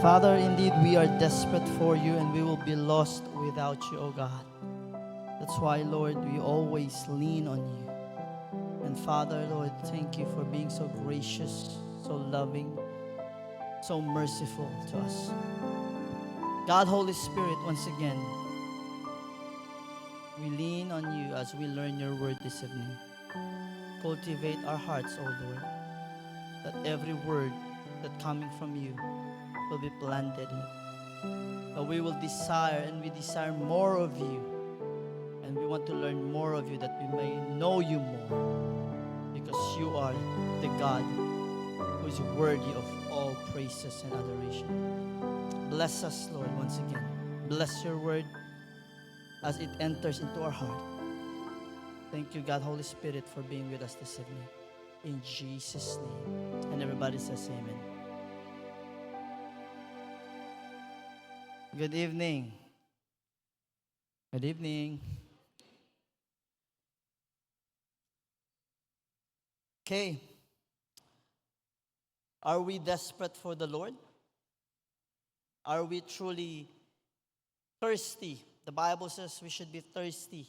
Father, indeed we are desperate for you and we will be lost without you, O God. That's why, Lord, we always lean on you. And Father, Lord, thank you for being so gracious, so loving, so merciful to us. God, Holy Spirit, once again, we lean on you as we learn your word this evening. Cultivate our hearts, O Lord, that every word that coming from you will be planted in it. But we will desire and we desire more of you. And we want to learn more of you that we may know you more. Because you are the God who is worthy of all praises and adoration. Bless us, Lord, once again. Bless your word as it enters into our heart. Thank you, God, Holy Spirit, for being with us this evening. In Jesus' name. And everybody says amen. Good evening. Good evening. Okay. Are we desperate for the Lord? Are we truly thirsty? The Bible says we should be thirsty,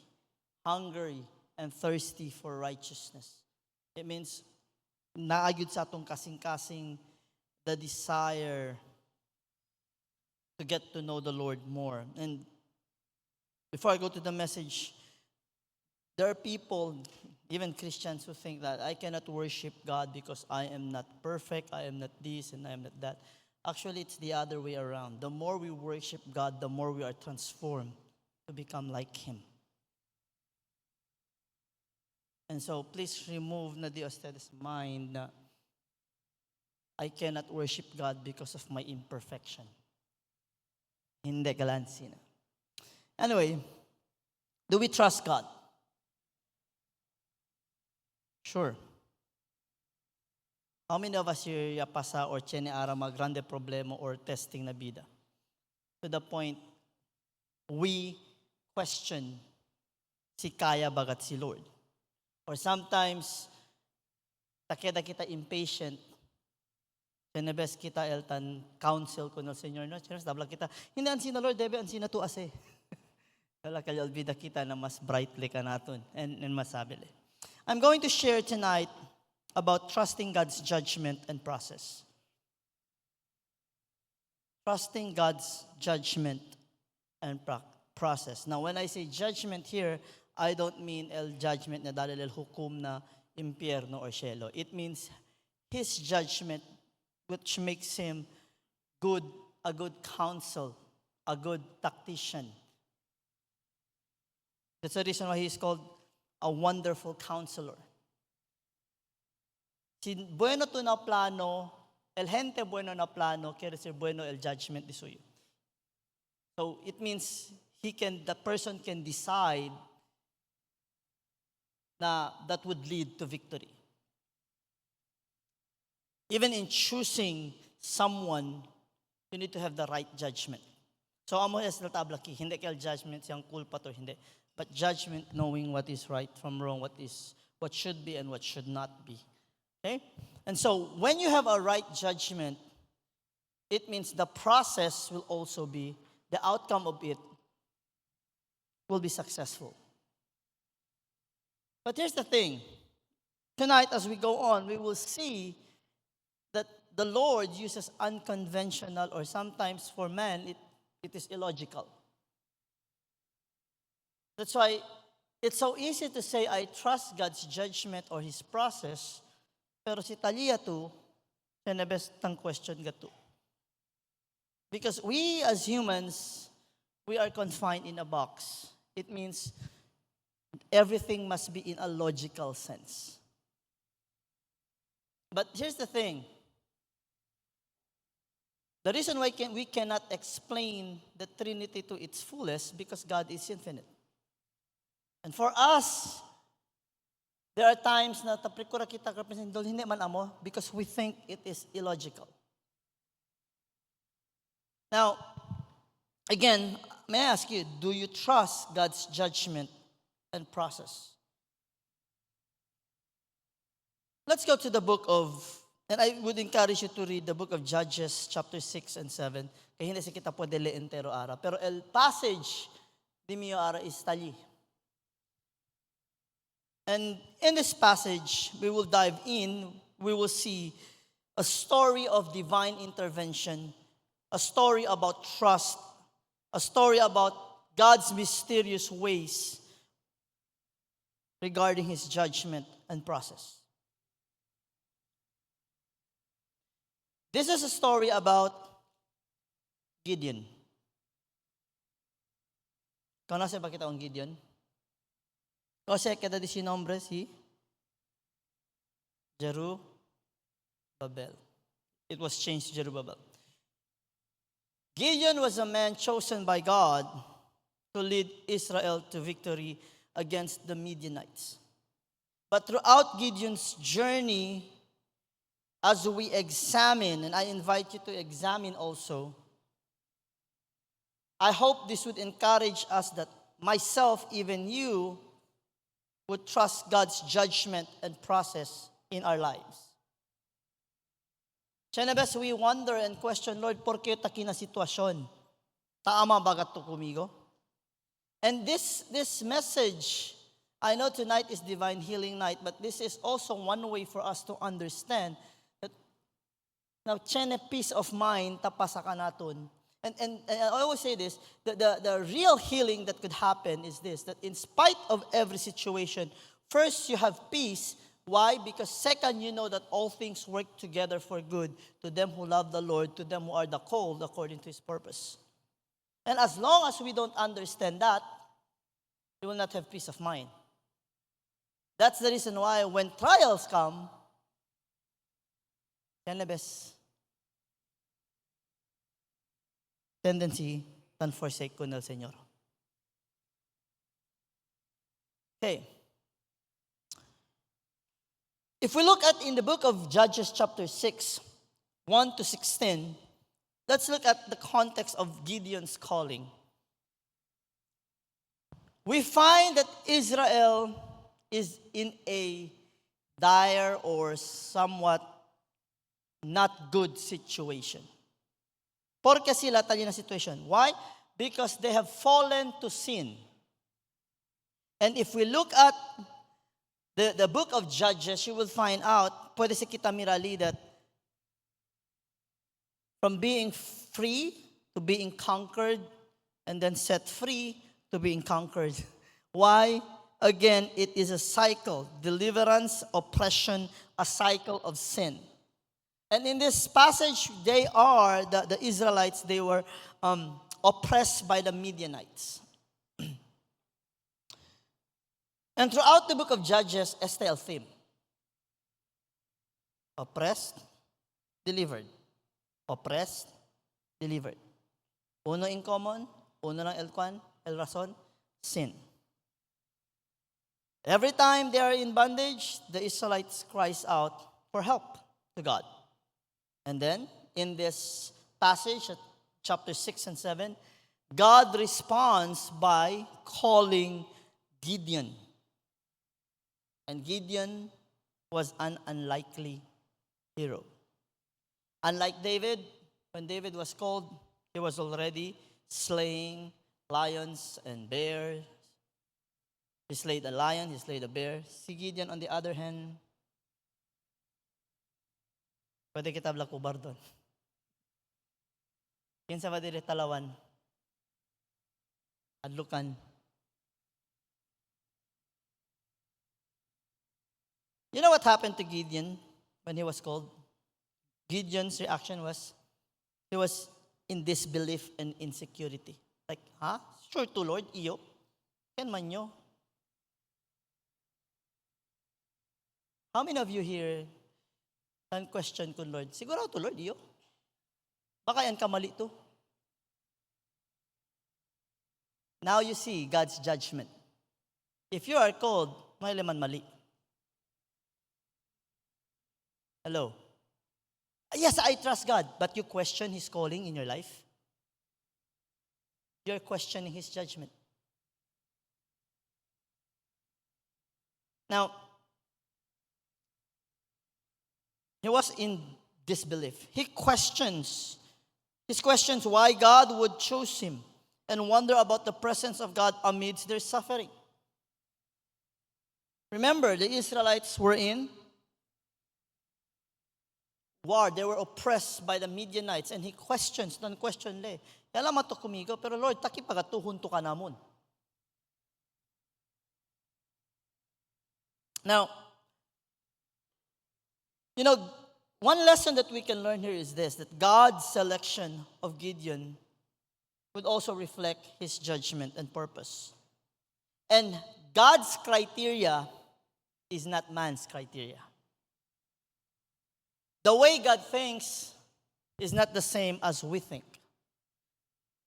hungry, and thirsty for righteousness. It means naagid sa atong kasing-kasing the desire to get to know the Lord more. And before I go to the message, there are people, even Christians, who think that I cannot worship God because I am not perfect, I am not this, and I am not that. Actually, it's the other way around. The more we worship God, the more we are transformed to become like Him. And so, please remove na di ustedes mind na I cannot worship God because of my imperfection. Hindi, galansi na. Anyway, do we trust God? Sure. How many of us here pasa or tiene ara grande problema or testing na bida? To the point, we question si kaya bagat si Lord. Or sometimes, takeda kita impatient, tinebes kita eltan counsel ko no Senyor, no? Dabla kita, hindi ansin na Lord, debe ansin na to ase. Kala kalalbida kita na mas brightly ka naton and masabili. I'm going to share tonight about trusting God's judgment and process. Trusting God's judgment and process. Now, when I say judgment here, I don't mean el judgment na dahil el hukum na impyerno or cielo. It means His judgment, which makes Him a good counsel, a good tactician. That's the reason why He is called a wonderful counselor. Si bueno to na plano, el gente bueno na plano, quiere decir bueno el judgment de suyo. So it means the person can decide na that would lead to victory. Even in choosing someone, you need to have the right judgment. So amo es na tabla ki, hindi kaya judgment siyang culpa to hindi. But judgment, knowing what is right from wrong, what should be and what should not be. Okay? And so when you have a right judgment, it means the process will also be, the outcome of it will be successful. But here's the thing. Tonight, as we go on, we will see that the Lord uses unconventional, or sometimes for man, it is illogical. That's why it's so easy to say, I trust God's judgment or His process, pero si Talia to, sinabes tang question gato. Because we as humans, we are confined in a box. It means everything must be in a logical sense. But here's the thing. The reason why we cannot explain the Trinity to its fullest, because God is infinite. And for us, there are times na taprikura kita kapresendol hindi man amo because we think it is illogical. Now, again, may I ask you, do you trust God's judgment and process? Let's go to the book of And I would encourage you to read the book of Judges, chapter 6 and 7. Kaya hindi sa kita pwede le entero ara. Pero el passage di mio ara is tali. And in this passage, we will dive in. We will see a story of divine intervention, a story about trust, a story about God's mysterious ways regarding His judgment and process. This is a story about Gideon. Conoce ba kita ang Gideon? Kasi kada di si nombre si Jerubbaal. It was changed to Jerubbaal. Gideon was a man chosen by God to lead Israel to victory against the Midianites. But throughout Gideon's journey, as we examine, and I invite you to examine also, I hope this would encourage us that myself, even you, would trust God's judgment and process in our lives. Chenebes, we wonder and question, Lord, por qué taki na sitwasyon? Taama bagat to kumigo? And this message, I know tonight is Divine Healing Night, but this is also one way for us to understand that now, chene peace of mind tapasa ka naton. And I always say this, the real healing that could happen is this, that in spite of every situation, first you have peace. Why? Because second, you know that all things work together for good to them who love the Lord, to them who are the called according to His purpose. And as long as we don't understand that, we will not have peace of mind. That's the reason why when trials come, Canabes, tendency tan forsake ko nel Señor. Okay. If we look at in the book of Judges chapter 6, 1 to 16, let's look at the context of Gideon's calling. We find that Israel is in a dire or somewhat not good situation. Porque sila tali na situation. Why? Because they have fallen to sin. And if we look at the book of Judges, you will find out, pwede si kita mirali that from being free to being conquered, and then set free to being conquered. Why? Again, it is a cycle. Deliverance, oppression, a cycle of sin. And in this passage, the Israelites, they were oppressed by the Midianites. And throughout the book of Judges, este el theme. Oppressed, delivered. Oppressed, delivered. Uno in common, uno lang el razón, sin. Every time they are in bondage, the Israelites cries out for help to God. And then, in this passage, chapter 6 and 7, God responds by calling Gideon. And Gideon was an unlikely hero. Unlike David, when David was called, he was already slaying lions and bears. He slayed a lion, he slayed a bear. Si Gideon, on the other hand, pwede kita blakubar doon. Kinsa ba dili talawan? Adlukan. You know what happened to Gideon when he was called? Gideon's reaction was, he was in disbelief and insecurity. Like, sure to Lord, iyo? Ken man nyo? How many of you here can question kun Lord? Siguro to Lord, iyo? Baka yan kamali to. Now you see God's judgment. If you are called, may leman mali. Hello? Yes, I trust God, but you question His calling in your life. You're questioning His judgment. Now, He was in disbelief. He questions. His questions why God would choose him and wonder about the presence of God amidst their suffering. Remember, the Israelites were in war. They were oppressed by the Midianites, and he questions, non-question le. Kaya lang mato kumigo, pero Lord, taki pagatuhon to ka namon. Now, one lesson that we can learn here is this, that God's selection of Gideon would also reflect his judgment and purpose. And God's criteria is not man's criteria. The way God thinks is not the same as we think.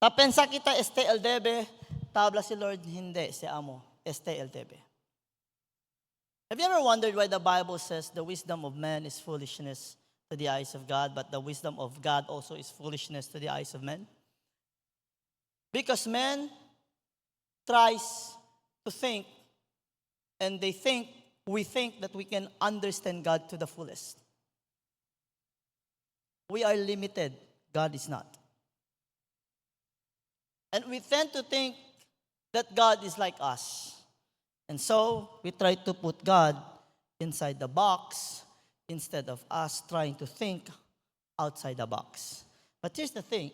Tapensa kita este el debe, tabla si Lord, hindi, si amo, este el debe. Have you ever wondered why the Bible says the wisdom of man is foolishness to the eyes of God, but the wisdom of God also is foolishness to the eyes of men? Because man tries to think, and we think that we can understand God to the fullest. We are limited. God is not. And we tend to think that God is like us. And so, we try to put God inside the box instead of us trying to think outside the box. But here's the thing,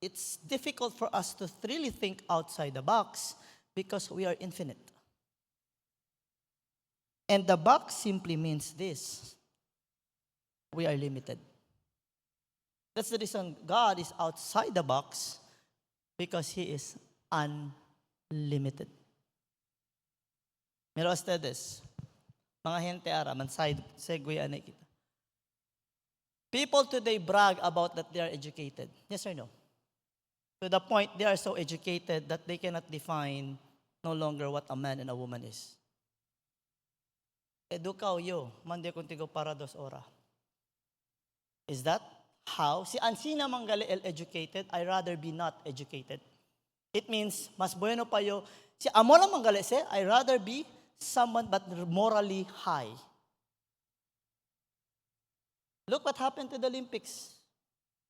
it's difficult for us to really think outside the box because we are infinite. And the box simply means this: we are limited. That's the reason God is outside the box, because He is unlimited. Mira ustedes, mga gente ara, man segue anay kita. People today brag about that they are educated. Yes or no? To the point they are so educated that they cannot define no longer what a man and a woman is. Edukaw yo, mande contigo para 2 horas. Is that how? Si ansina manggali educated, I rather be not educated. It means, mas bueno pa yo, si amo lang manggali se, I rather be someone but morally high. Look what happened to the Olympics.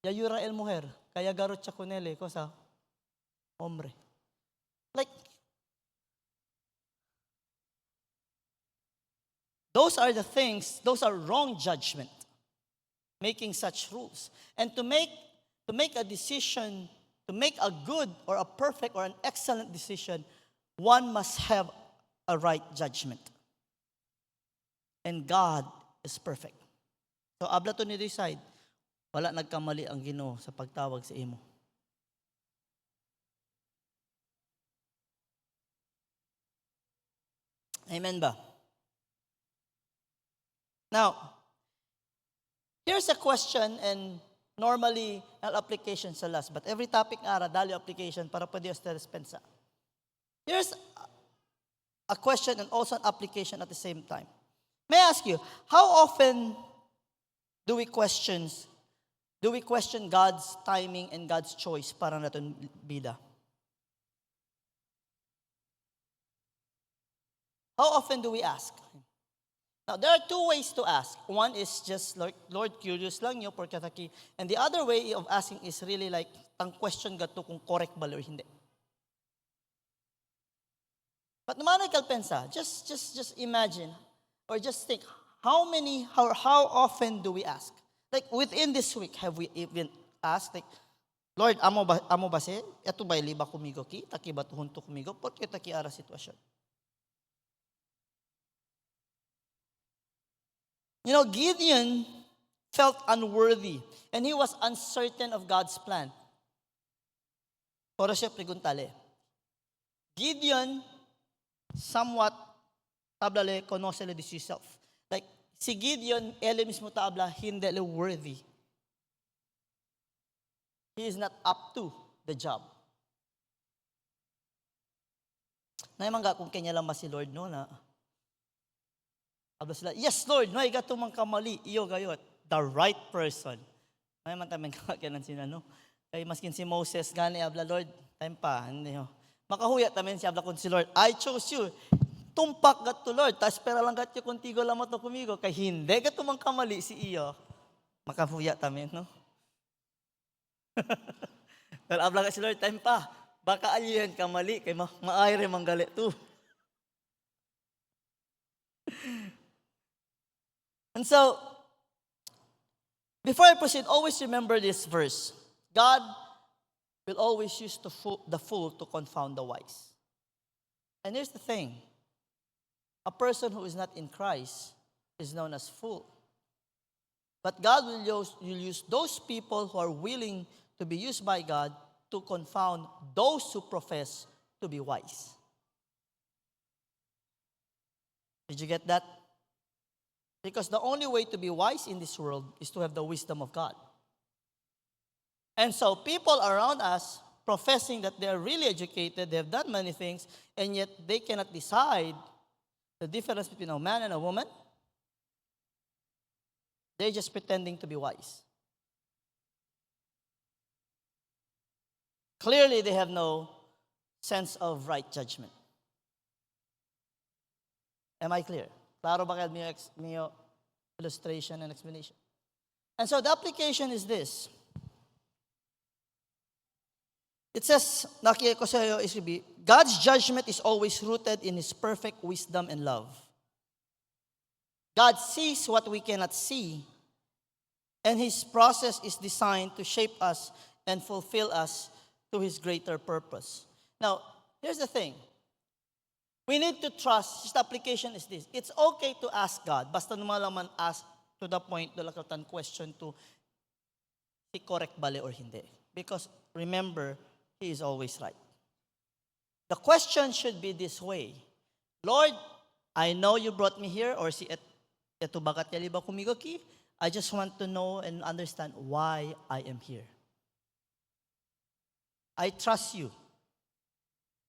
Yayura el mujer, kaya garot siya kunele ko sa hombre. Like, those are the things, those are wrong judgment, making such rules. And to make a decision, to make a good or a perfect or an excellent decision, one must have a right judgment. And God is perfect. So, abla to ni decide, wala nagkamali ang Ginoo sa pagtawag sa imo. Amen ba? Now, here's a question, and normally, not application sa last, but every topic ara, dali application para pwede ustedes pensa. Here's a question and also an application at the same time. May I ask you, how often do we question God's timing and God's choice para natin bida? How often do we ask? Now, there are 2 ways to ask. One is just, Lord, curious lang yo, porkataki. And the other way of asking is really like, ang question gato kung correct ba or hindi. But naman kal pensa, just imagine, or just think, how often do we ask? Like, within this week, have we even asked, like, Lord, amo ba se? Ito ba liba kumigo ki? Taki ba tuhon to kumigo? Porque taki ara sitwasyon. Gideon felt unworthy, and he was uncertain of God's plan. Pero siya preguntale. Gideon somewhat tablale conosele de himself. Like, si Gideon, ele mismo tabla, hindi le worthy. He is not up to the job. Naimangga kung kanya lang si Lord, no, na abla sila, yes, Lord, no, igato mang kamali, iyo gayot, the right person. Naiman tayo kakakinan sila, no? Kaya maskin si Moses, gani, abla, Lord, time pa, hindi, ho. Makahuya tamen si abla kun si Lord, I chose you. Tumpak gat to Lord, tas pera lang gat yo contigo lang to kumigo, kay hindi gato mang kamali si iyo. Makafuya tamin, no? Well, abla ka si Lord, time pa. Baka aliyan ka mali, kay maayre manggali to. And so, before I proceed, always remember this verse. God will always use the fool to confound the wise. And here's the thing. A person who is not in Christ is known as fool. But God will use those people who are willing to be used by God to confound those who profess to be wise. Did you get that? Because the only way to be wise in this world is to have the wisdom of God. And so people around us professing that they are really educated, they have done many things, and yet they cannot decide the difference between a man and a woman. They're just pretending to be wise. Clearly, they have no sense of right judgment. Am I clear? Klaro ba kayo miyo illustration and explanation? And so the application is this. It says, nakiya ko sa iyo, SB, God's judgment is always rooted in His perfect wisdom and love. God sees what we cannot see, and His process is designed to shape us and fulfill us to His greater purpose. Now, here's the thing. We need to trust, just application is this. It's okay to ask God, basta naman ask to the point, dalakatan question to, si correct bale or hindi. Because remember, He is always right. The question should be this way. Lord, I know you brought me here, or si eto bagat yali ba kumigo ki? I just want to know and understand why I am here. I trust you.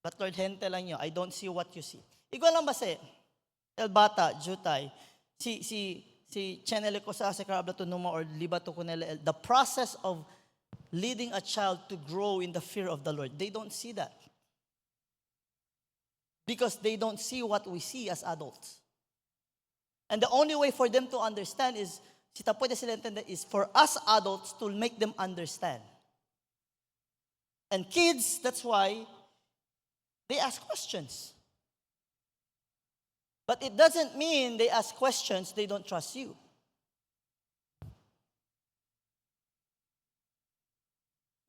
But Lord, hente lang nyo. I don't see what you see. Ikaw lang ba el bata, jutay, si channel ko sa karabla to numa or liba to kunela, the process of leading a child to grow in the fear of the Lord, they don't see that. Because they don't see what we see as adults. And the only way for them to understand is, is for us adults to make them understand. And kids, that's why they ask questions. But it doesn't mean they ask questions, they don't trust you.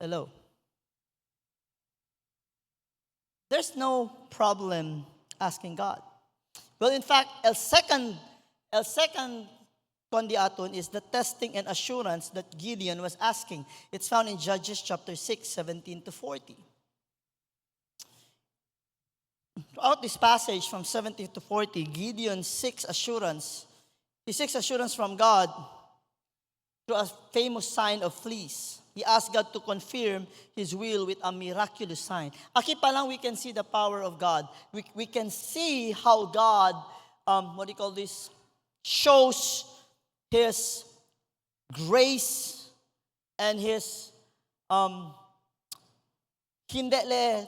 Hello. There's no problem asking God. Well, in fact, el second kondiaton is the testing and assurance that Gideon was asking. It's found in Judges chapter 6, 17 to 40. Throughout this passage from 17 to 40, Gideon seeks assurance. He seeks assurance from God through a famous sign of fleece. He asked God to confirm His will with a miraculous sign. Aki pa lang we can see the power of God. We can see how God, shows His grace and His, hindi le,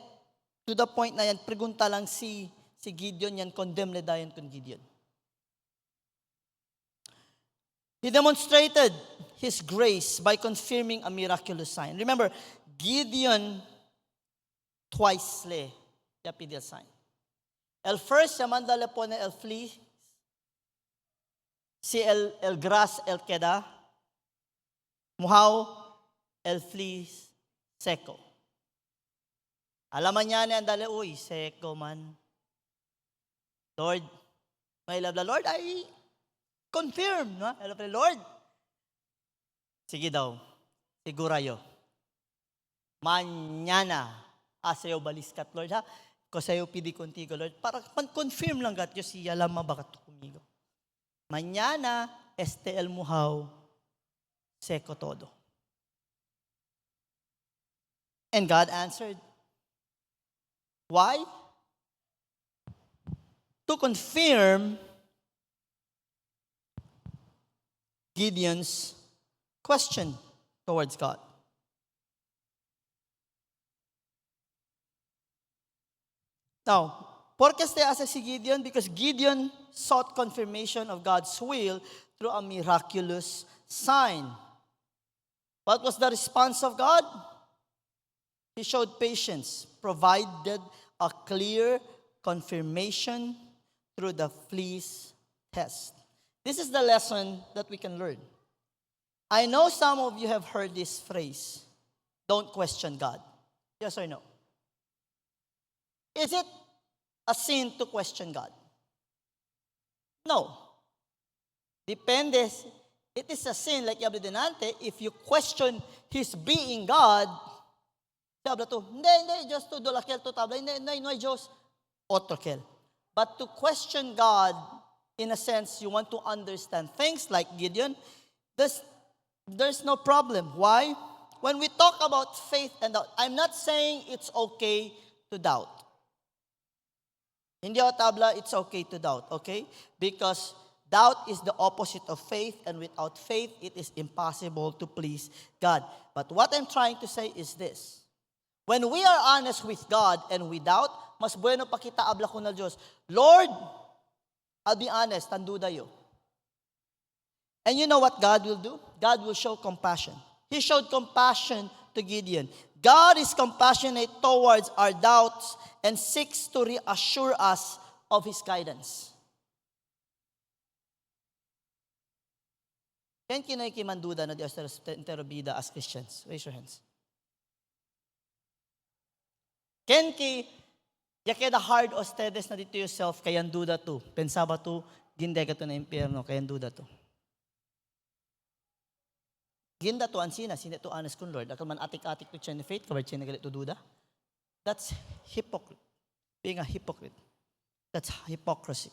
to the point na yan, pregunta lang si Gideon yan, condemn le dayan kun Gideon. He demonstrated His grace by confirming a miraculous sign. Remember, Gideon twice le yapidil sign. El first, yamanda le pone el flee, si el gras el queda, muhaw el flee seco. Alaman niya na andale, uy, seco man. Lord, may labla, Lord, I confirm, no? Lord, sige daw, sigurayo. Mañana, asayo baliskat, Lord, ha? Kasayo pidi contigo, Lord. Para confirm lang gat, yung siya lamang bakat kumigo. Mañana, el muhaw, seco todo. And God answered. Why? To confirm Gideon's question towards God. Now, ¿por qué este hace si Gideon? Because Gideon sought confirmation of God's will through a miraculous sign. What was the response of God? He showed patience, provided a clear confirmation through the fleece test. This is the lesson that we can learn. I know some of you have heard this phrase, don't question God. Yes or no? Is it a sin to question God? No. Depende. It is a sin, like Yablo Denante, if you question His being God, Yablo to, hindi, just to dolakel to tabla, hindi, Diyos, otrokel. But to question God, in a sense, you want to understand things like Gideon, there's no problem. Why? When we talk about faith and doubt, I'm not saying it's okay to doubt. Hindi o tabla, it's okay to doubt, okay? Because doubt is the opposite of faith, and without faith, it is impossible to please God. But what I'm trying to say is this. When we are honest with God and we doubt, mas bueno pa kita abla ko na Diyos, Lord, I'll be honest, tanduda yo. And you know what God will do? God will show compassion. He showed compassion to Gideon. God is compassionate towards our doubts and seeks to reassure us of His guidance. Ken kinay kimanduda na Diyos interobida as Christians? Raise your hands. Ken ki yakeda hard ustedes na dito yourself kayan duda to. Pensaba to gindega to na impyerno kayan duda to. Ginda to ansina, sina to honest kun Lord. Akal man atik-atik to chen faith, kabar chen galit to duda. That's hypocrite. Being a hypocrite. That's hypocrisy.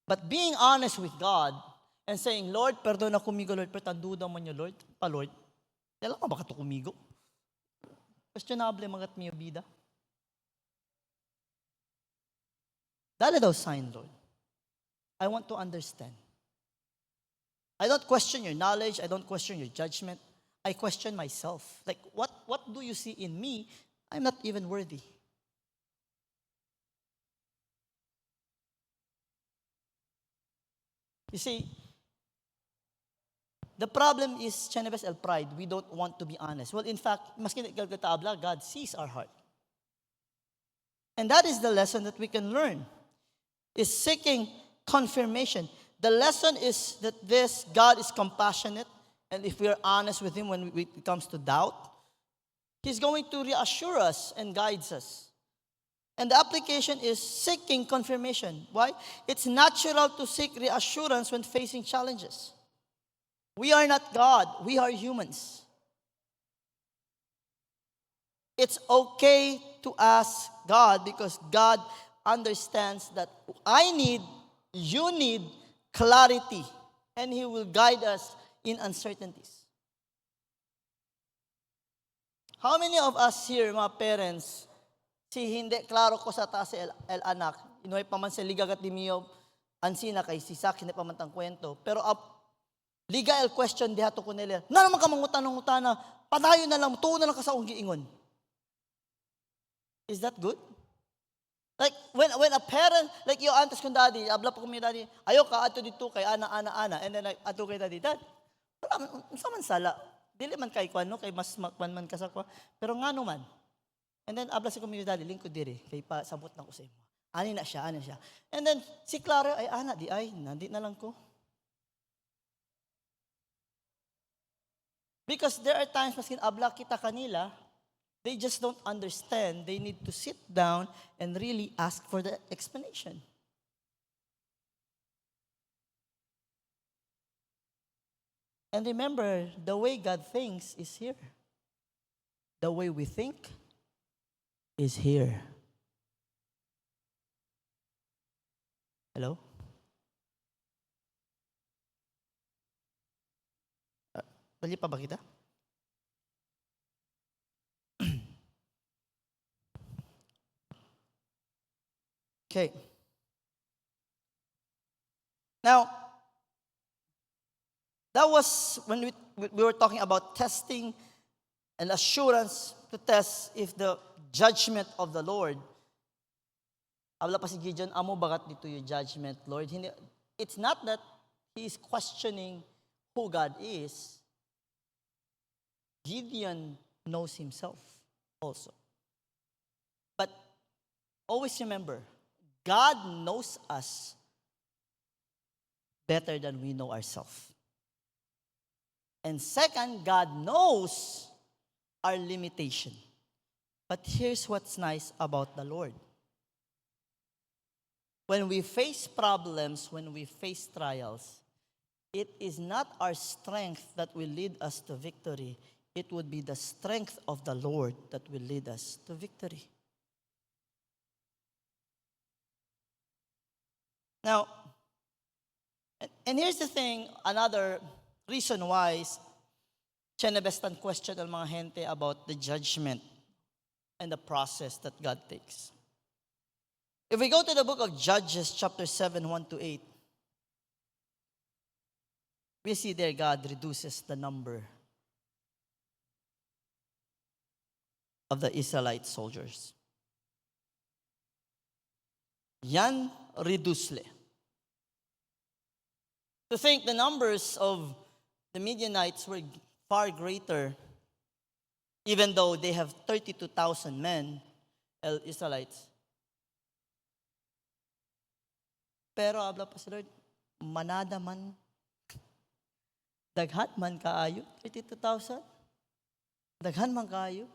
But being honest with God and saying, Lord, perdon na kumigo, Lord, pero tanduda man nyo, Lord, pa Lord. Kailan ka baka to kumigo? Questionable mangat miyo bida. Dala daw sign, Lord. I want to understand. I don't question your knowledge. I don't question your judgment. I question myself. Like, what do you see in me? I'm not even worthy. You see, the problem is, Chenebes el pride. We don't want to be honest. Well, in fact, maski galgatabla, God sees our heart. And that is the lesson that we can learn, is seeking confirmation. The lesson is that this God is compassionate, and if we are honest with Him when it comes to doubt, He's going to reassure us and guides us. And the application is seeking confirmation. Why? It's natural to seek reassurance when facing challenges. We are not God. We are humans. It's okay to ask God because God understands that I need, you need clarity, and He will guide us in uncertainties. How many of us here, mga parents, si hindi klaro ko sa taas el anak, inuhay pa man sa ligagat di miyo, ansina kay si Sak, hindi pa man tang kwento, pero liga el question diha to ko nila, na naman ka mangutanong-utana, padayon na lang, tuon na lang ka sa unggi ingon. Is that good? Like, when a parent, like your aunties kung daddy, abla pa kung daddy, ayaw ka ato dito kay ana, and then like, ato kay daddy, dad, wala man sala, dili man kay kwano, kay mas makwan man ka sa kwa, pero nga no man. And then, abla si kong daddy, lingkod diri, kay pa sabot na ko sa imo. Ani na siya. And then, si Clara, ay ana, nandi na lang ko. Because there are times, maskin abla kita kanila, they just don't understand. They need to sit down and really ask for the explanation. And remember, the way God thinks is here. The way we think is here. Hello? Bali pa ba kita? Okay. Now, that was when we were talking about testing and assurance to test if the judgment of the Lord. Abla pa si Gideon, amo bagat dito yung judgment, Lord. It's not that he is questioning who God is. Gideon knows himself also. But always remember, God knows us better than we know ourselves. And second, God knows our limitation. But here's what's nice about the Lord. When we face problems, when we face trials, it is not our strength that will lead us to victory. It would be the strength of the Lord that will lead us to victory. Now, and here's the thing, another reason why Chenebestan questioned ang mga gente about the judgment and the process that God takes. If we go to the book of Judges, chapter 7, 1 to 8, we see there God reduces the number of the Israelite soldiers. Yan redusle. To think the numbers of the Midianites were far greater, even though they have 32,000 men, Israelites. Pero abla pa si Lord, manada man, daghan man kaayo, 32,000. Daghan man kaayo.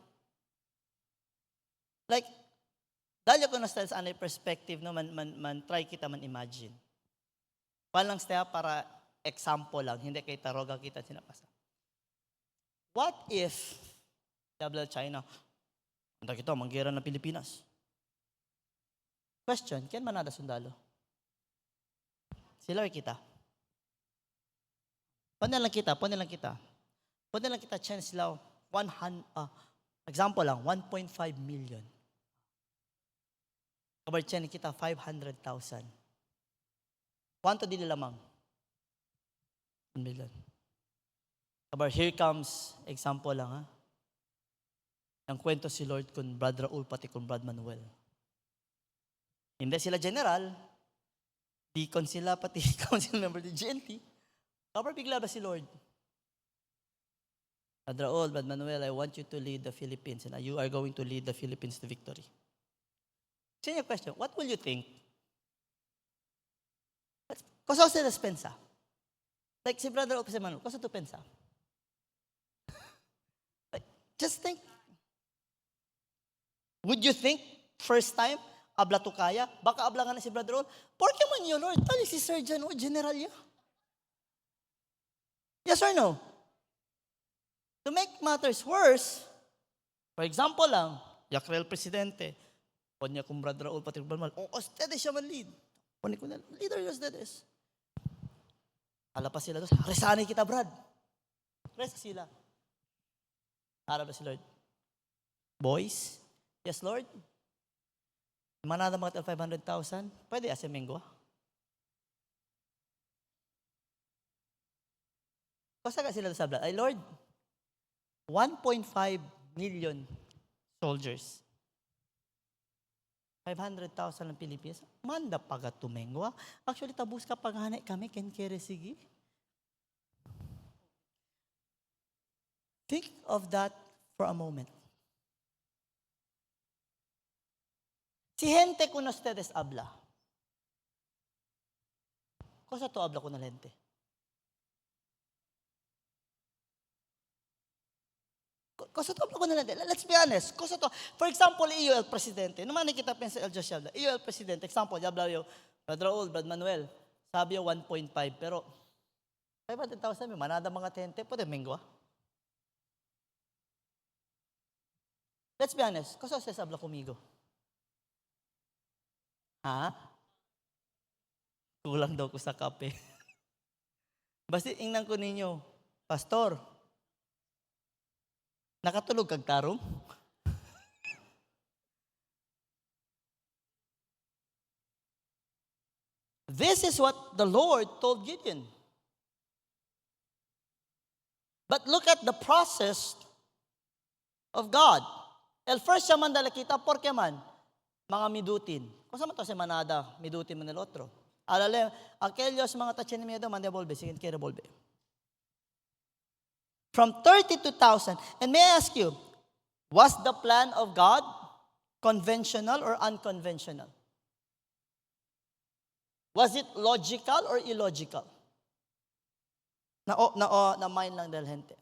Like, dahil ko na sa anay perspective, no, man try kita man imagine. Palang staya para example lang, hindi kay taroga kita sinapasa. What if, double China, handa kita, manggira ng Pilipinas. Question, ken manada sundalo? Sila or kita? Pwede lang kita, chance sila, example lang, 1.5 million. Kabar chance kita, 500,000. Kwanto din lamang? 1 million. Kabar, here comes, example lang ha. Ang kwento si Lord kung Brad Raul pati kung Brad Manuel. Hindi sila general, deacon sila pati council member ni GNT. Kabar, bigla ba si Lord? Brad Raul, Brad Manuel, I want you to lead the Philippines and you are going to lead the Philippines to victory. So your question, what will you think? Cosa ustedes pensa? Like si Brother Raul si Manuel, cosa tu pensa? Like, just think. Would you think, first time, abla to kaya? Baka abla nga na si Brother Raul. Porke man yun, Lord, tali si Surgeon o General ya. Yes or no? To make matters worse, for example lang, Yakrel Presidente, o niya kung Brother Raul pati Brother Manuel, ustedes siya man lead. O ko na, leader yung ustedes. Ala pa sila doon, resanay kita, Brad. Resa sila. Harap na si Lord. Boys, yes, Lord. Manada mga 500,000, pwede asemengwa. Basta ka sila sa Brad. Ay, Lord, 1.5 million soldiers. 500,000 ng Pilipinas. Manda paga tumengwa. Actually, tabus ka paghanay kami, ken kere sige. Think of that for a moment. Si gente con ustedes habla. Cosa to habla con la gente? Cosa to habla con la gente? Let's be honest. Cosa to? For example, iyo el presidente. Naman kita pensa el Joshua. Iyo el presidente. Example, habla yo, Brad Raul, Brad Manuel. Sabi yo 1.5, pero 500,000, manada mga gente, pwede mengwa. Let's be honest. Cosa ustedes habla conmigo? Ha? Kulang daw ko sa kape. Basta ingnan ko ninyo, Pastor, nakatulog kag tarong? This is what the Lord told Gideon. But look at the process of God. El first siya man dala kita, porque man, mga midutin. Kung saan man to si manada, midutin man el otro. Alale, aquellos mga tachen miedo, mande volve, sige kere volve. from 32,000. And may I ask you, was the plan of God conventional or unconventional? Was it logical or illogical? Na mind lang del gente.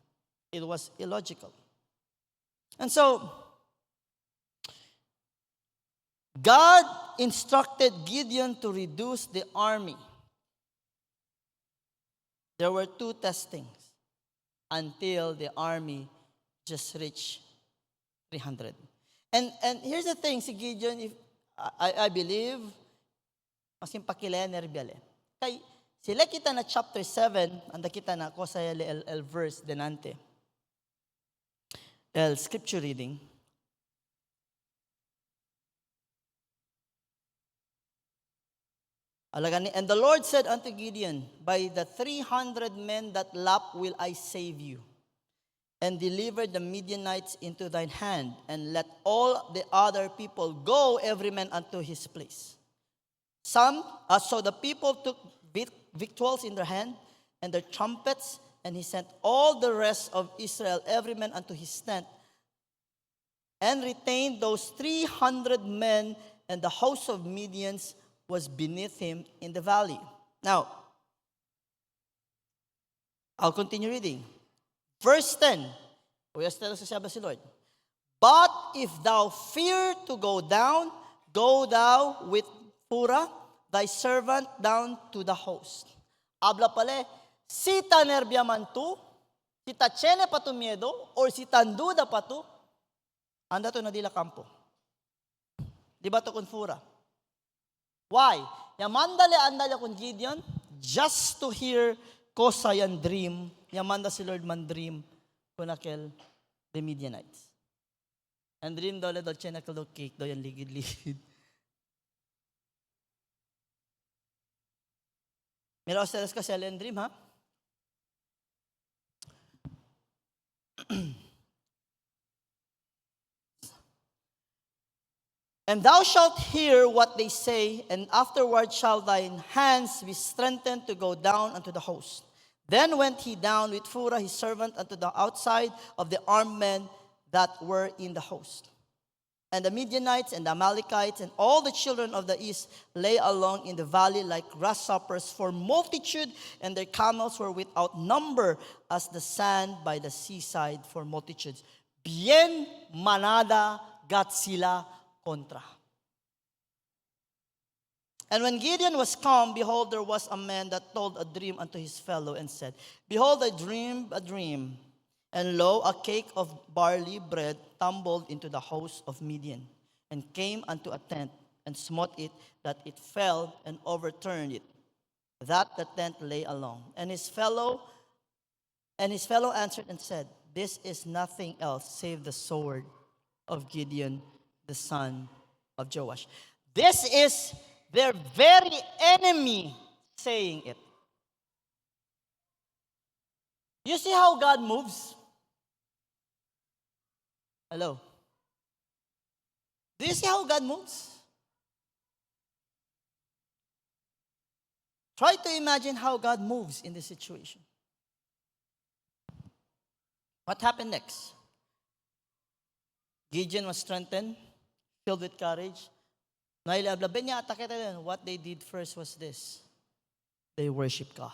It was illogical. And so, God instructed Gideon to reduce the army. There were 2 testings until the army just reached 300. And here's the thing, si Gideon, if, I believe, mas impakilaya nerbiale. Kay, sila kita na chapter 7, anda kita na ko sa el verse denante. El scripture reading. And the Lord said unto Gideon, by the 300 men that lap will I save you, and deliver the Midianites into thine hand, and let all the other people go, every man unto his place. So the people took victuals in their hand, and their trumpets, and he sent all the rest of Israel, every man unto his tent, and retained those 300 men, and the host of Midians was beneath him in the valley. Now, I'll continue reading. Verse 10. Sabi si Lord, but if thou fear to go down, go thou with Purah, thy servant, down to the host. Habla pala, si ta nervia man tu, si ta tiene pa tu miedo, or si ta duda pa tu, anda to na dila campo. Di ba to con Purah? Why? Yamandale andale con Gideon, just to hear ko sayan dream, yamanda si Lord man dream, kunakel the Midianites. And dream daw le daw chenakal daw cake daw yan ligid-ligid. Mira ustedes kasi ang dream, ha? And thou shalt hear what they say, and afterward shall thine hands be strengthened to go down unto the host. Then went he down with Purah his servant unto the outside of the armed men that were in the host. And the Midianites and the Amalekites and all the children of the east lay along in the valley like grasshoppers for multitude, and their camels were without number as the sand by the seaside for multitudes. Bien manada gat sila contra. And when Gideon was come, behold, there was a man that told a dream unto his fellow and said, behold, I dreamed a dream, and lo, a cake of barley bread tumbled into the host of Midian, and came unto a tent, and smote it, that it fell, and overturned it, that the tent lay along. And his fellow answered and said, this is nothing else save the sword of Gideon, the son of Joash. This is their very enemy saying it. You see how God moves? Hello? Do you see how God moves? Try to imagine how God moves in this situation. What happened next? Gideon was strengthened, filled with courage. What they did first was this. They worshiped God.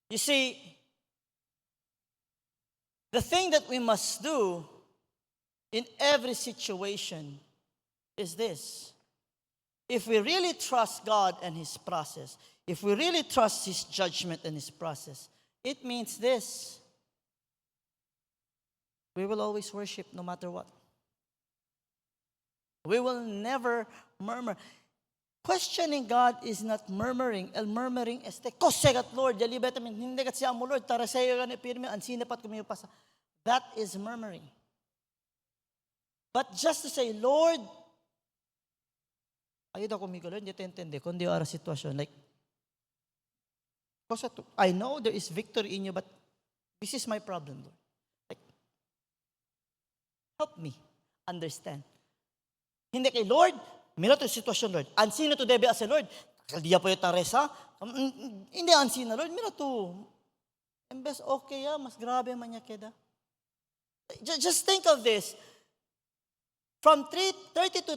You see, the thing that we must do in every situation is this. If we really trust God and His process, if we really trust His judgment and His process, it means this. We will always worship no matter what. We will never murmur. Questioning God is not murmuring. El murmuring este kosegat Lord, jalibet amin hindi kat siya mo Lord, tara sayo gani pirmi ansine pat kumiyo pasa. That is murmuring. But just to say, Lord, ayun ako kumiko Lord, hindi te entende kundi ara sitwasyon like I know there is victory in you, but this is my problem, Lord. Like, help me understand. Hindi kay Lord, mira to sitwasyon, Lord. Ansina to debe as a Lord. Kaldiya po yung taresa. Hindi ansina, Lord. Mira to. Imbes okay mas grabe man niya keda. Just think of this. From 32,000,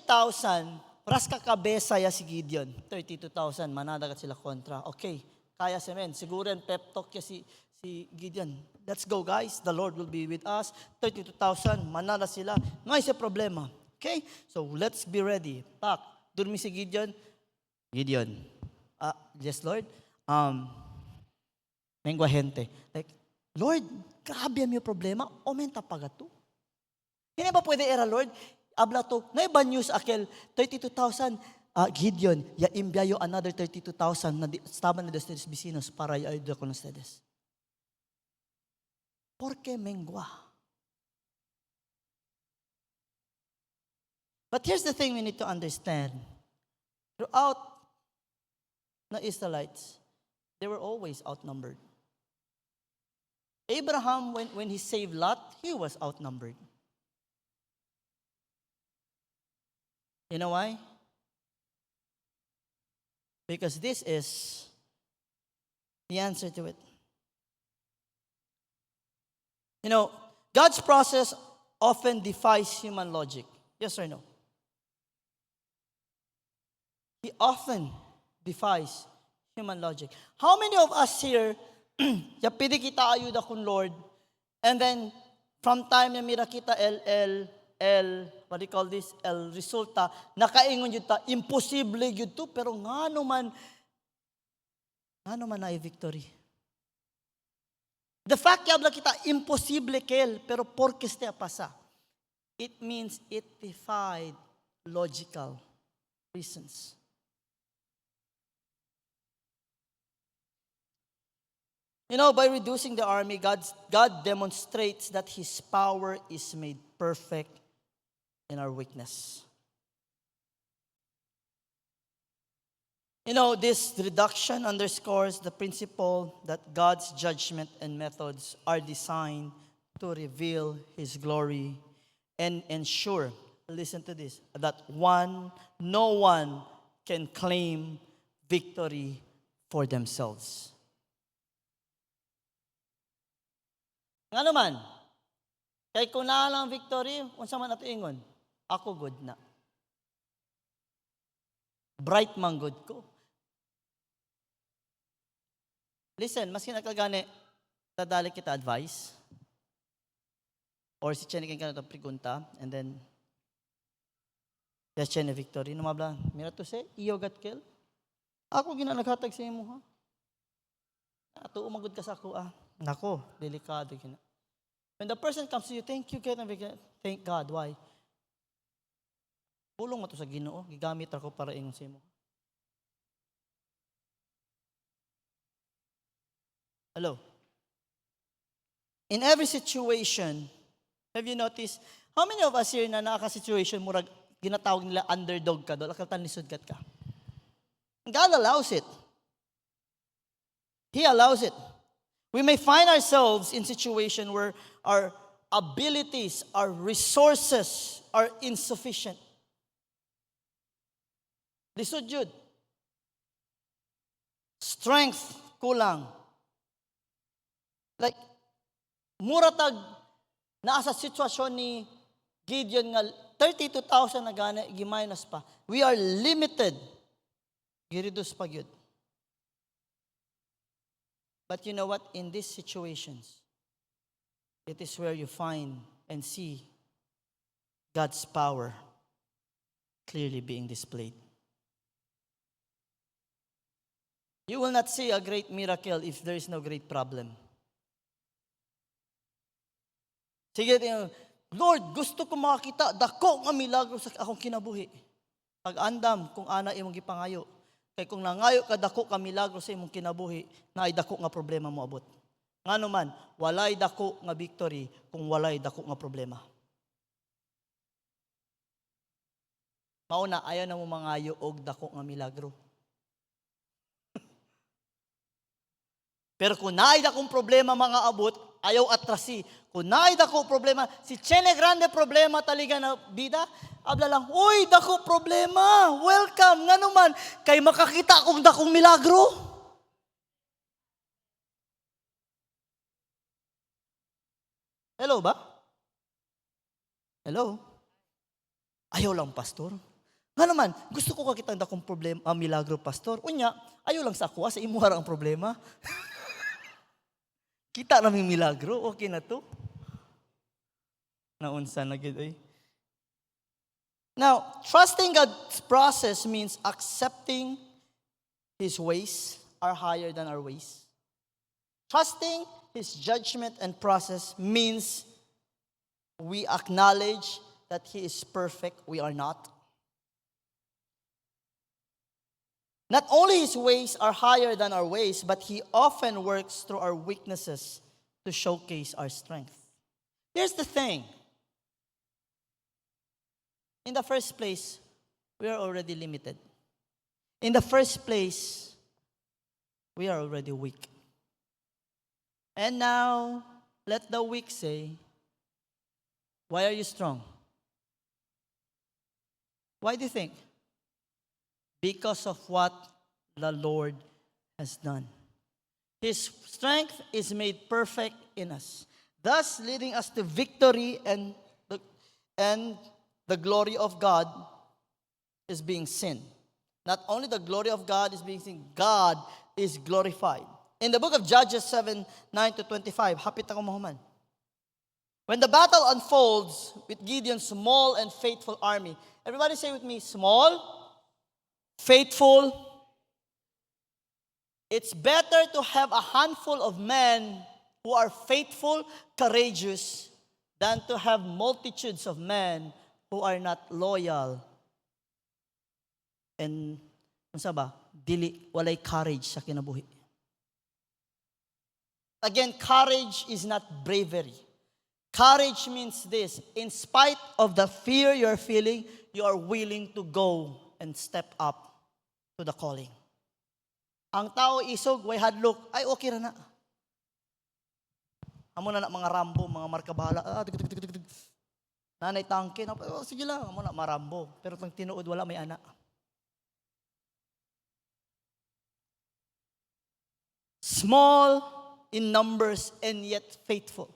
ras kakabesa ya si Gideon. 32,000, manadagat sila kontra. Okay, kaya si men. Siguro yung pep talk ya si Gideon. Let's go guys, the Lord will be with us. 32,000, manada sila. Ngayon sa problema. Okay, so let's be ready. Pak, durmi si Gideon. Gideon, yes Lord, mengwa gente. Like, Lord, grabe ang yung problema, aumenta pa gato. Hindi ba pwede era, Lord? Abla to, na iba news akel, 32,000, Gideon, ya imbiyayo another 32,000 na estaban na destes vecinos para ya ayuda con ustedes. Porque mengwa. But here's the thing we need to understand. Throughout the Israelites, they were always outnumbered. Abraham, when he saved Lot, he was outnumbered. You know why? Because this is the answer to it. You know, God's process often defies human logic. Yes or no? He often defies human logic. How many of us here, pwede kita ayuda kun Lord, and then from time na mira kita what do you call this? Resulta, nakaingon yun ta, imposible yun to, pero nga naman na victory. The fact yabla kita, imposible kel, pero porque ste pasa. It means it defied logical reasons. You know, by reducing the army, God demonstrates that His power is made perfect in our weakness. You know, this reduction underscores the principle that God's judgment and methods are designed to reveal His glory and ensure, listen to this, that no one can claim victory for themselves. Nga naman, kay kung na lang victory, unsa man ato ingon, ako good na. Bright man good ko. Listen, mas kinakagani, tadali kita advice, or si Chene ka na ito pregunta, and then, yes, Chene victory, numabla, mira to say, iyo gat kill. Ako ginanaghatag sa imo, ha? Ato umagod ka sa ako, Nako, delikado kina. When the person comes to you, thank you, thank God. Why? Pulong mo to sa Ginoo, gigamit ako para ingon sa imo. Hello? In every situation, have you noticed, how many of us here na naka-situation, murag, ginatawag nila underdog ka doon, akal lisod ka. God allows it. He allows it. We may find ourselves in situation where our abilities, our resources are insufficient. Lisod jud. Strength kulang. Like, muratag naa sa sitwasyon ni Gideon nga 32,000 na gana, giminus pa. We are limited. Gireduce pa gyud. But you know what? In these situations, it is where you find and see God's power clearly being displayed. You will not see a great miracle if there is no great problem. Sige, Lord, gusto ko makakita, dako nga milagro sa akong kinabuhi. Pag-andam kung ana imong gipangayo. Kay kung nangayo ka dako ka milagro sa imong kinabuhi, na ay dako nga problema mo abot. Ngano man, walay dako nga victory kung walay dako nga problema. Mauna, ayaw na mo mangayo og dako nga milagro. Pero kung naay dakong problema mga abot, ayaw atrasi. Kung naay dako problema, si Chene Grande problema taliga na bida, abla lang, uy, dako problema, welcome, nga naman, kay makakita akong dakong milagro. Hello ba? Hello? Ayaw lang, pastor. Nga naman, gusto ko kakitang dakong problema, milagro, pastor. Unya, ayaw lang sa kuha, sa imuhara ang problema. Kita namin milagro, okay na to. Naunsa na gid ay. Now, trusting God's process means accepting His ways are higher than our ways. Trusting His judgment and process means we acknowledge that He is perfect, we are not. Not only His ways are higher than our ways, but He often works through our weaknesses to showcase our strength. Here's the thing. In the first place, we are already limited. In the first place, we are already weak. And now, let the weak say, why are you strong? Why do you think? Because of what the Lord has done. His strength is made perfect in us, thus leading us to victory, and the glory of God is being seen. Not only the glory of God is being seen, God is glorified. In the book of Judges 7:9-25, hapit ako mahuman. When the battle unfolds with Gideon's small and faithful army, everybody say with me, small, faithful. It's better to have a handful of men who are faithful, courageous, than to have multitudes of men who are not loyal and unsa ba, dili walay courage sa kinabuhi. Again, courage is not bravery. Courage means this: in spite of the fear you're feeling, you are willing to go and step up to the calling. Ang tao isog, way hadlok, ay okay ra na. Amo na mga Rambo, mga markabahala, nanay tangke, sige lang, amo na marambo. Pero pag tinuod, wala may anak. Small in numbers and yet faithful.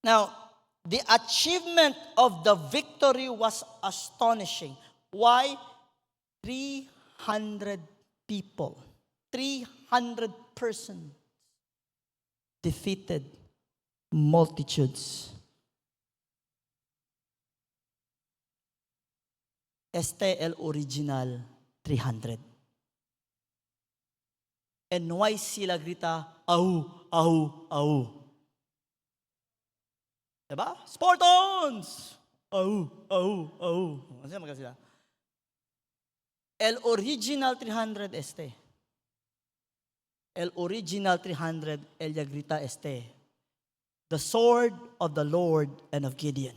Now, the achievement of the victory was astonishing. Why? 300 people, 300 persons defeated multitudes. Este el original 300. And why sila grita, au, au, au? Diba? Spartans! Au, au, au. Ano mga sila? El original 300 este. El original 300, ella grita este. The sword of the Lord and of Gideon.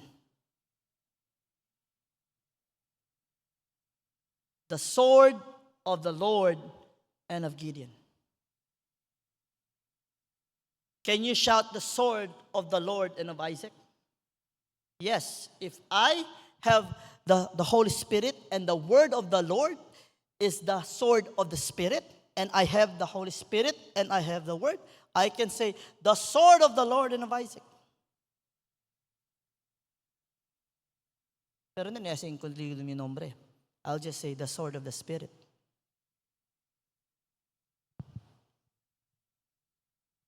The sword of the Lord and of Gideon. Can you shout the sword of the Lord and of Isaac? Yes. If I have the Holy Spirit and the word of the Lord is the sword of the Spirit, and I have the Holy Spirit and I have the word, I can say the sword of the Lord and of Isaac. Pero hindi nasa include yung nombre. I'll just say the sword of the Spirit.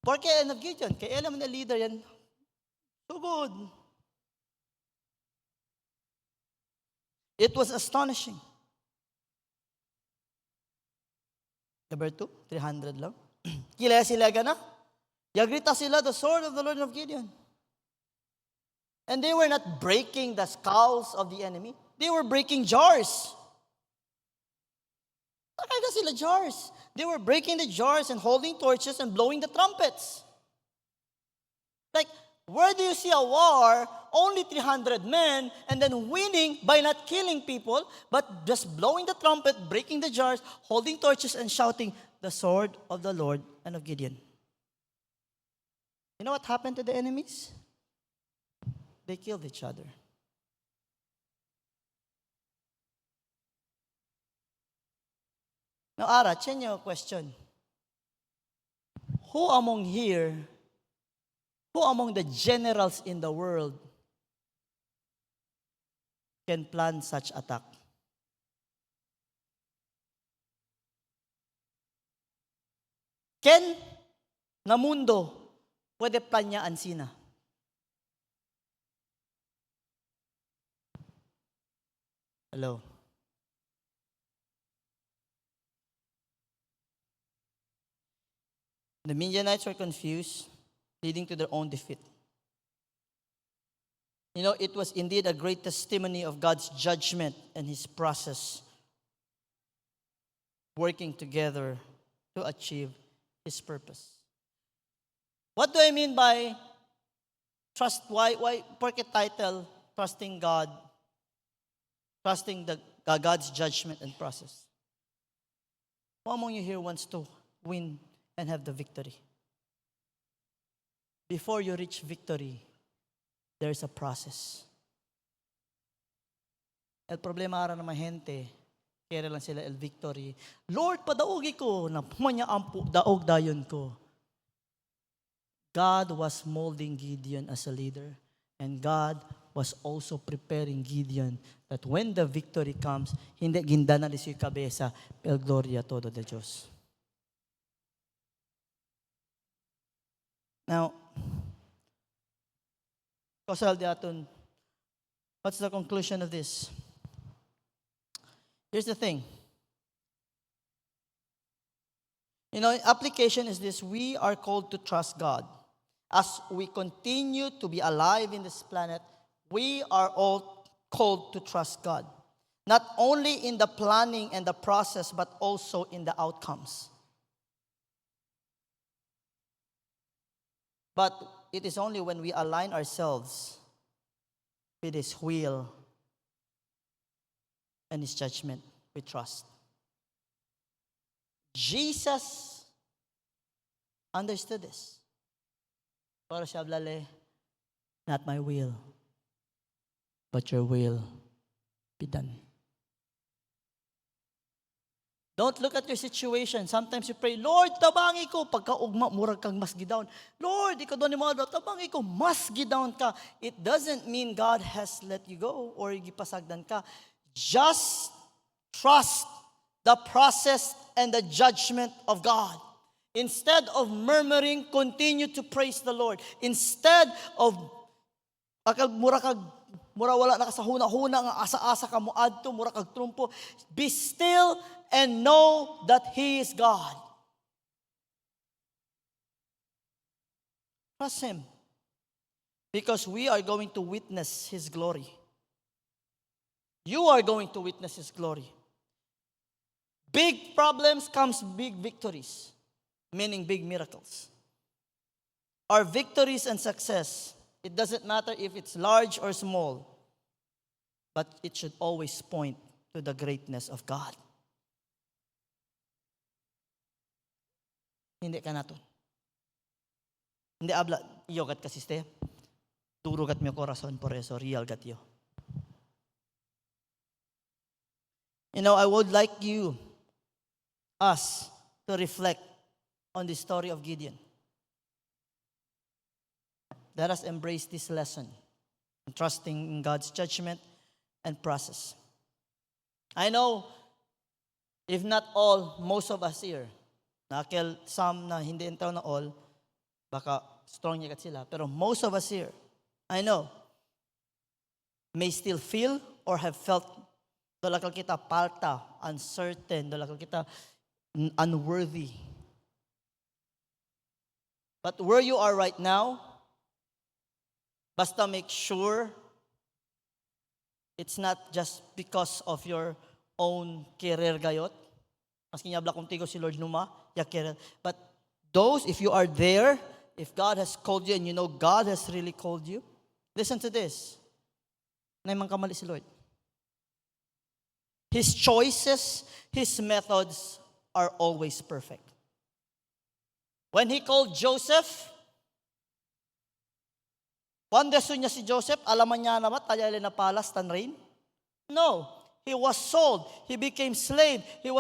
Porque and of Gideon, kaya alam na leader yan, so good. It was astonishing. Number 2, 300 lang. Kila sila gana. Yagrita sila, the sword of the Lord of Gideon. And they were not breaking the skulls of the enemy. They were breaking jars. Nakaka sila jars. They were breaking the jars and holding torches and blowing the trumpets. Like, where do you see a war, only 300 men, and then winning by not killing people, but just blowing the trumpet, breaking the jars, holding torches, and shouting, the sword of the Lord and of Gideon. You know what happened to the enemies? They killed each other. Now, Ara, change your question. who among here, who among the generals in the world can plan such attack? Ken na mundo pwede planyaan sina? Hello. The Midianites were confused, leading to their own defeat. You know, it was indeed a great testimony of God's judgment and His process working together to achieve His purpose. What do I mean by trust? Why porket title, trusting God, trusting God's judgment and process? Who among you here wants to win and have the victory? Before you reach victory, there's a process. El problema ara ng mga gente, kaya lang sila el victory. Lord, padaugi ko, na pumanya ampu, daog dayon ko. God was molding Gideon as a leader. And God was also preparing Gideon that when the victory comes, hindi gindanali siya kabesa, el gloria todo de Diyos. Now, Kausal diaton, what's the conclusion of this? Here's the thing. You know, application is this: we are called to trust God. As we continue to be alive in this planet, we are all called to trust God. Not only in the planning and the process, but also in the outcomes. But it is only when we align ourselves with His will and His judgment we trust. Jesus understood this. Para siya blale, not my will, but your will be done. Don't look at your situation. Sometimes you pray, Lord, tabangi ko. Pagkaugma, murag kang mas gidown. Lord, ikaw doon ni mga tabangi ko, mas gidown ka. It doesn't mean God has let you go or gipasagdan ka. Just trust the process and the judgment of God. Instead of murmuring, continue to praise the Lord. Instead of mura wala na ka sa huna-huna nga asa-asa ka mo adto, mura kag trumpo, be still and know that He is God. Trust Him. Because we are going to witness His glory. You are going to witness His glory. Big problems comes big victories, meaning big miracles. Our victories and success, it doesn't matter if it's large or small, but it should always point to the greatness of God. Hindi ka nato. Hindi habla, iyo gat kasiste. Turo gat mi corazon por eso, real gat yo. You know, I would like us to reflect on the story of Gideon. Let us embrace this lesson, trusting in God's judgment and process. I know, if not all, most of us here, nakil some na hindi entaw na all, baka strong niya kat sila, pero most of us here, I know, may still feel or have felt dolakal kita palta, uncertain, dolakal kita unworthy. But where you are right now, basta make sure it's not just because of your own career gayot. Maski niya kung tigo si Lord numa, ya career. But those, if you are there, if God has called you and you know God has really called you, listen to this. Naimang kamali si Lord. His choices, His methods are always perfect. When He called Joseph, pandeso niya si Joseph, alaman niya na ba, tayali na palas, tanrain? No. He was sold. He became slave. He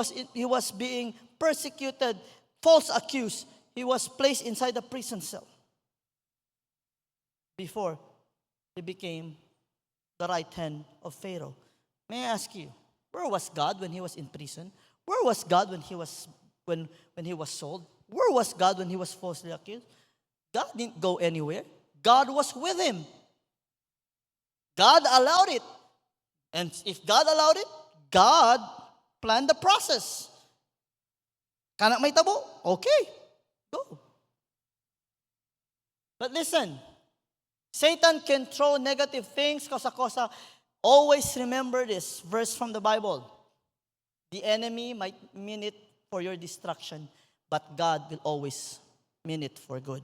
was being persecuted, false accused. he was placed inside the prison cell before he became the right hand of Pharaoh. May I ask you, where was God when he was in prison? Where was God when he was sold? Where was God when he was falsely accused? God didn't go anywhere. God was with him. God allowed it. And if God allowed it, God planned the process. Kana may tabo? Okay, go. But listen, Satan can throw negative things, kosa-kosa. Always remember this verse from the Bible. The enemy might mean it for your destruction, but God will always mean it for good.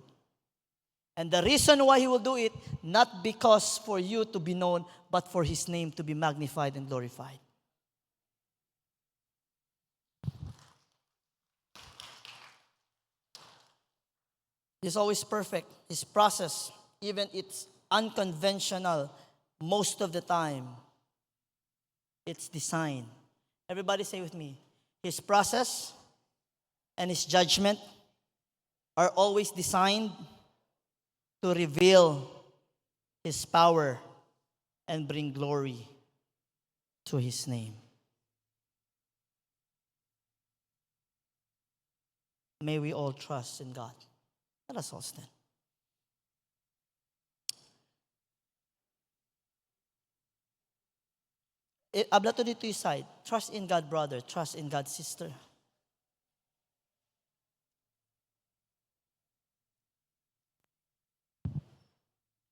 And the reason why he will do it, not because for you to be known, but for his name to be magnified and glorified. He's always perfect. His process, even it's unconventional, most of the time, it's designed. Everybody say with me, his process and his judgment are always designed to reveal his power and bring glory to his name. May we all trust in God. Let us all stand. Habla to dito yung side. Trust in God, brother. Trust in God, sister.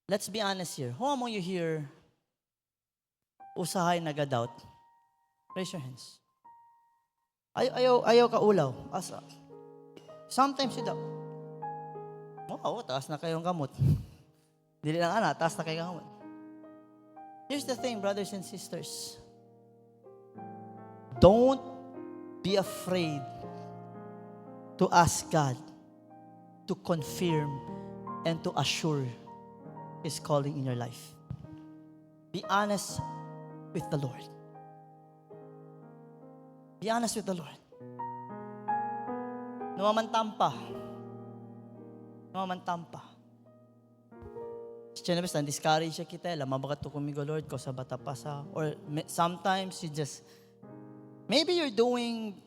Let's be honest here. Who among you here usahay nagadoubt? Raise your hands. Ayaw ka ulaw. Asa? Sometimes you doubt. Oo, taas na kayong kamot. Dili lang ana, taas na kayong kamot. Here's the thing, brothers and sisters. Don't be afraid to ask God to confirm and to assure His calling in your life. Be honest with the Lord. Be honest with the Lord. Numamantampa. Siyempre, discourage siya kita. Lama ba ka to kumigo, Lord, ko sa bata pa sa... Or sometimes you just... Maybe you're doing...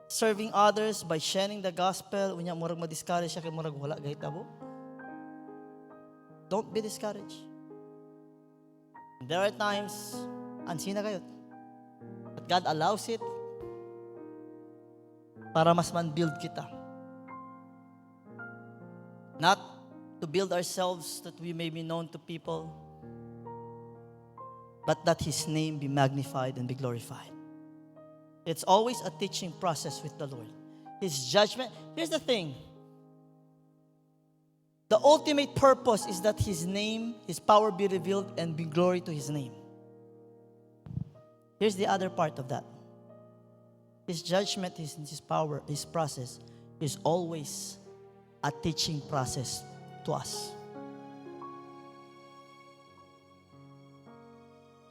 serving others by sharing the gospel. Unya, murag ma-discourage siya kay murag wala gahit abo. Don't be discouraged. There are times, ansi na kayo. But God allows it para mas man-build kita. Not to build ourselves that we may be known to people, but that His name be magnified and be glorified. It's always a teaching process with the Lord. His judgment, here's the thing. The ultimate purpose is that His name, His power be revealed and be glory to His name. Here's the other part of that. His judgment, His power, His process is always a teaching process to us.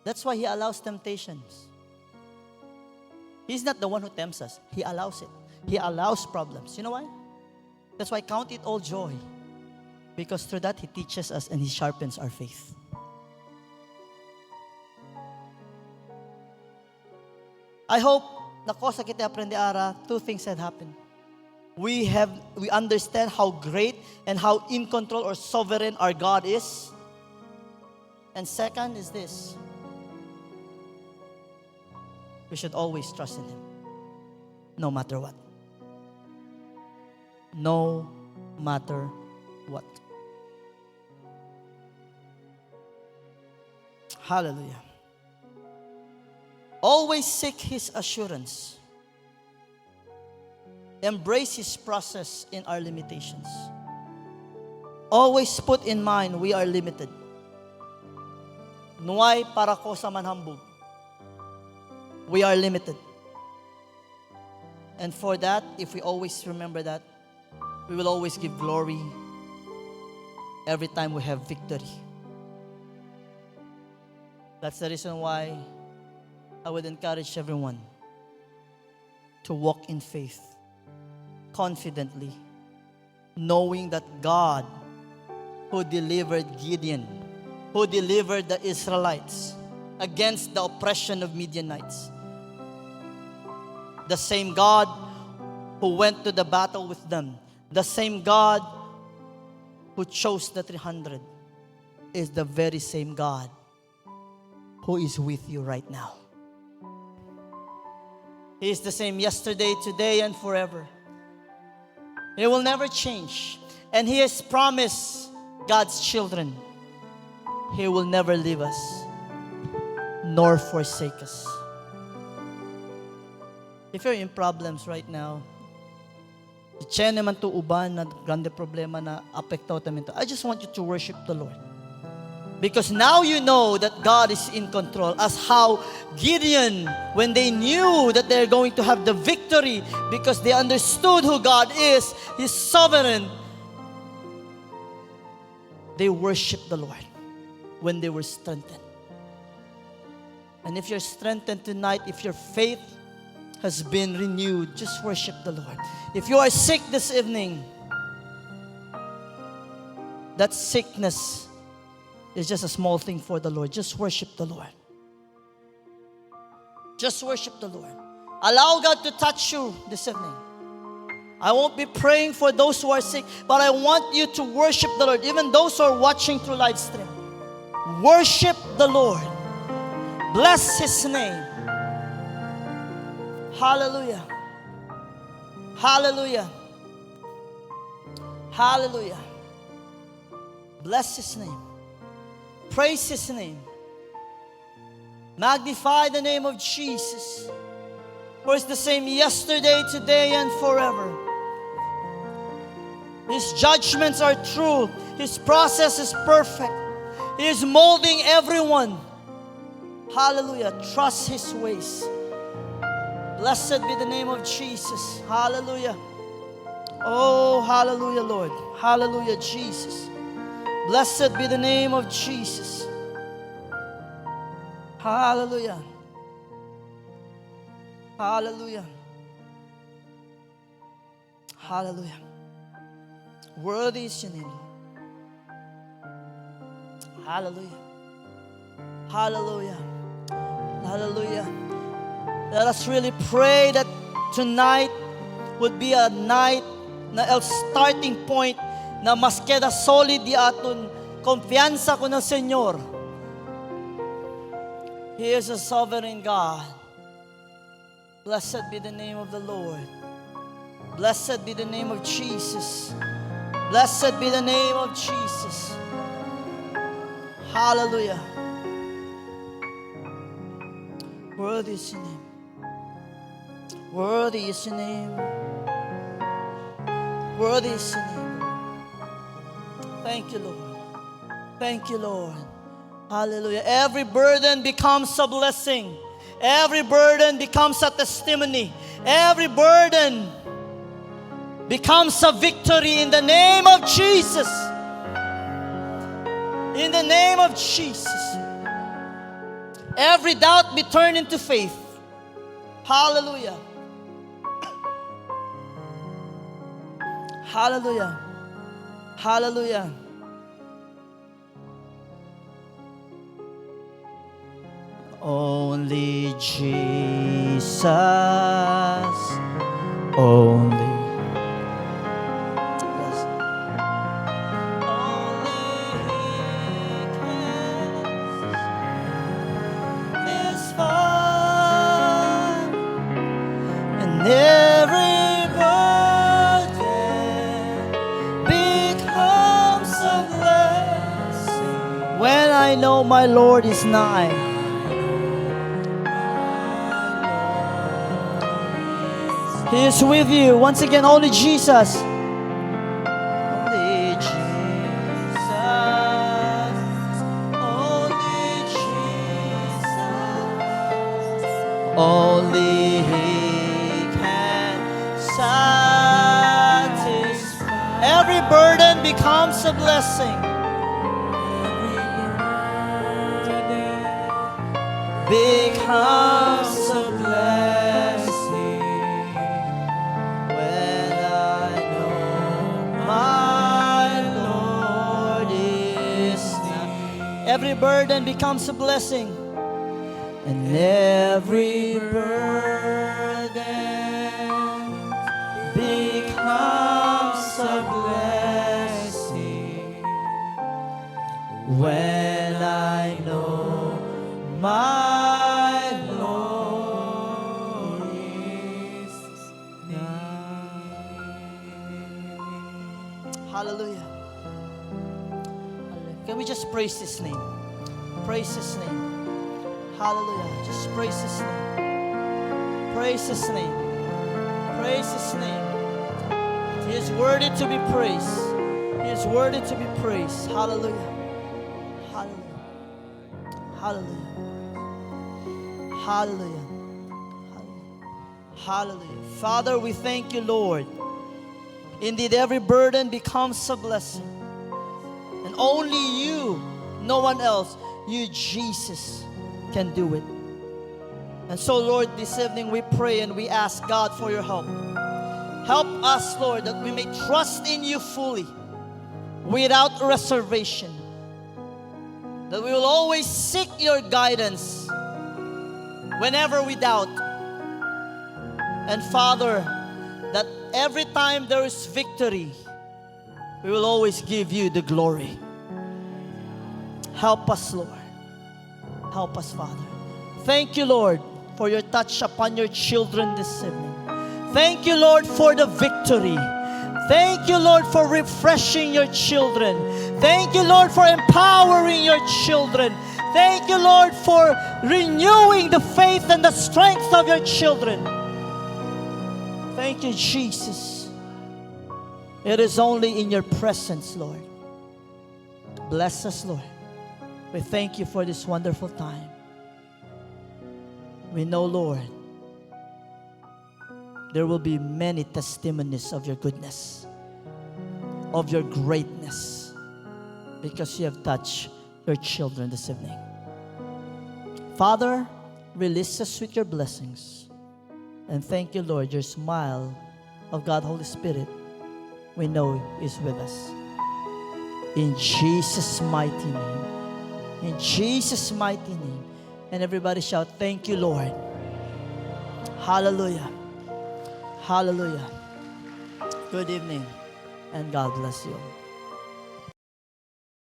That's why He allows temptations. He's not the one who tempts us. He allows it. He allows problems. You know why? That's why count it all joy. Because through that, He teaches us and He sharpens our faith. I hope na kosa kita aprende ara, two things had happened. We understand how great and how in control or sovereign our God is. And second is this. We should always trust in Him, no matter what. No matter what. Hallelujah. Always seek His assurance. Embrace His process in our limitations. Always put in mind we are limited. Nuay para ko sa manhambog. We are limited. And for that, if we always remember that, we will always give glory every time we have victory. That's the reason why I would encourage everyone to walk in faith, confidently, knowing that God, who delivered Gideon, who delivered the Israelites against the oppression of Midianites, the same God who went to the battle with them, the same God who chose the 300, is the very same God who is with you right now. He is the same yesterday, today, and forever. He will never change. And He has promised God's children, He will never leave us nor forsake us. If you're in problems right now, Tiyan naman to uban na grande problema na apekto tamin to. I just want you to worship the Lord. Because now you know that God is in control, as how Gideon, when they knew that they're going to have the victory because they understood who God is, He's sovereign, they worshiped the Lord when they were strengthened. And if you're strengthened tonight, if your faith has been renewed, just worship the Lord. If you are sick this evening, that sickness is just a small thing for the Lord. Just worship the Lord. Just worship the Lord. Allow God to touch you this evening. I won't be praying for those who are sick, but I want you to worship the Lord. Even those who are watching through live stream, worship the Lord. Bless His name. Hallelujah. Hallelujah. Hallelujah. Bless His name. Praise His name. Magnify the name of Jesus. For it's the same yesterday, today, and forever. His judgments are true. His process is perfect. He is molding everyone. Hallelujah. Trust His ways. Blessed be the name of Jesus. Hallelujah. Oh, hallelujah, Lord. Hallelujah, Jesus. Blessed be the name of Jesus. Hallelujah. Hallelujah. Hallelujah. Worthy is your name, Lord. Hallelujah. Hallelujah. Hallelujah. Let us really pray that tonight would be a night na a starting point na mas queda solid di aton kumpiyansa ko ng Señor. He is a sovereign God. Blessed be the name of the Lord. Blessed be the name of Jesus. Blessed be the name of Jesus. Hallelujah. Worthy is your name. Worthy is your name. Worthy is your name. Thank you, Lord. Thank you, Lord. Hallelujah. Every burden becomes a blessing. Every burden becomes a testimony. Every burden becomes a victory in the name of Jesus. In the name of Jesus. Every doubt be turned into faith. Hallelujah. Hallelujah. Hallelujah. Only Jesus. Only. Yes. Only He can this far, and every burden becomes a blessing when I know my Lord is nigh. He is with you. Once again, only Jesus. Only Jesus. Only Jesus. Only He can satisfy. Every burden becomes a blessing. Becomes a blessing every burden becomes a blessing. And every burden becomes a blessing when I know my Lord is nigh. Hallelujah. Can we just praise His name? Praise His name. Hallelujah. Just praise His name. Praise His name. Praise His name. He is worthy to be praised. He is worthy to be praised. Hallelujah. Hallelujah. Hallelujah. Hallelujah. Hallelujah. Father, we thank you, Lord. Indeed, every burden becomes a blessing. And only you, no one else, you, Jesus, can do it. And so, Lord, this evening we pray and we ask God for your help. Help us, Lord, that we may trust in you fully, without reservation. That we will always seek your guidance whenever we doubt. And Father, that every time there is victory, we will always give you the glory. Help us, Lord. Help us, Father. Thank you, Lord, for your touch upon your children this evening. Thank you, Lord, for the victory. Thank you, Lord, for refreshing your children. Thank you, Lord, for empowering your children. Thank you, Lord, for renewing the faith and the strength of your children. Thank you, Jesus. It is only in your presence, Lord. Bless us, Lord. We thank you for this wonderful time. We know, Lord, there will be many testimonies of your goodness, of your greatness, because you have touched your children this evening. Father, release us with your blessings. And thank you, Lord, your smile of God, Holy Spirit, we know is with us. In Jesus' mighty name. In Jesus' mighty name. And everybody shout, thank you, Lord. Hallelujah. Hallelujah. Good evening, and God bless you.